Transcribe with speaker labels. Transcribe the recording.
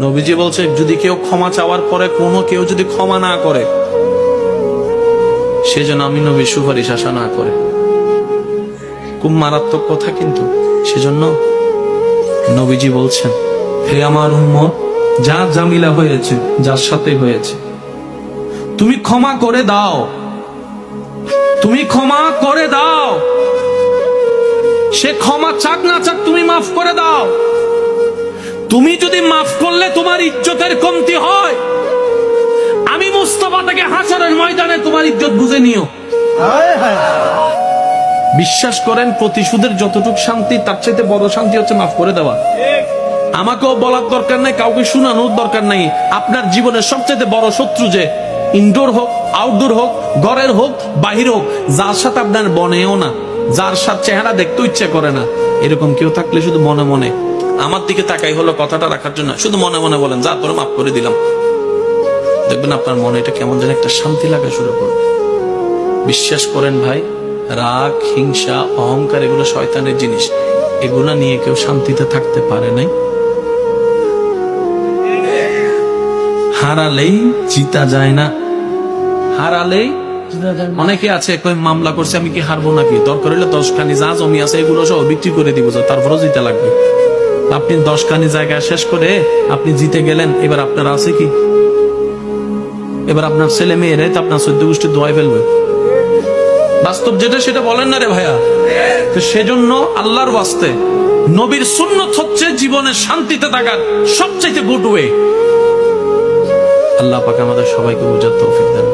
Speaker 1: নবীজি বলছে যদি কেউ ক্ষমা চাওয়ার পরে কোনো কেউ যদি ক্ষমা না করে, সেজন্য আমি নবীর সুপারিশ আশা না করে। খুব মারাত্মক কথা কিন্তু। সেজন্য নবীজি বলছেন, হে আমার উম্মত, যা জামিলা হয়েছে, যার সাথে হয়েছে, তুমি ক্ষমা করে দাও, তুমি ক্ষমা করে দাও। সে ক্ষমা চাক না চাক, তুমি মাফ করে দাও। তুমি যদি মাফ করলে তোমার ইজ্জতের কমতি হয়, আমি মুস্তাফা থেকে হাসরের ময়দানে তোমার ইজ্জত বুঝে নিও। বিশ্বাস করেন, প্রতিশোধের যতটুকু শান্তি, তার চাইতে বড় শান্তি হচ্ছে মাফ করে দেওয়া। আমাকেও বলার দরকার নাই, কাউকে শোনানোর দরকার নাই। আপনার জীবনের সবচেয়ে বড় শত্রু যে ইনডোর হোক, আউটডোর হোক, ঘরের হোক, বাহির হোক, যার সাথে আপনার বনেও না, যার সাথে চেহারা দেখতে ইচ্ছে করে না, এরকম কেউ থাকলে শুধু মনে মনে আমার দিকে তাকাই হলো কথাটা রাখার জন্য, শুধু মনে মনে বলেন, যা তোরে মাফ করে দিলাম। দেখবেন আপনার মনে এটা কেমন যেন একটা শান্তি লাগা শুরু করবে। বিশ্বাস করেন ভাই, রাগ, হিংসা, অহংকার এগুলো শয়তানের জিনিস। এগুলা নিয়ে কেউ শান্তিতে থাকতে পারে নাই। হারালেই জিতা যায় না, হারালেই অনেকে আছে কই মামলা করছে, আমি কি হারবো নাকি? দরকার হলে 10 খানি যা জমি আছে এগুলো সব বিক্রি করে দিব, তারপরও জিতে লাগবে। আপনি 10 খানি জায়গা শেষ করে আপনি জিতে গেলেন, এবার আপনার আছে কি? এবার আপনার ছেলে মেয়েরাই তো আপনার 14 গোষ্ঠী দোয়াই ফেলবে। বাস্তব যেটা সেটা বলেন না রে ভাইয়া। তো সেজন্য আল্লাহর ওয়াস্তে নবীর সুন্নত হচ্ছে জীবনের শান্তিতে থাকার সবচেয়ে গুড ওয়ে। আল্লাহ পাক আমাদের সবাইকে বুঝার তৌফিক দেন।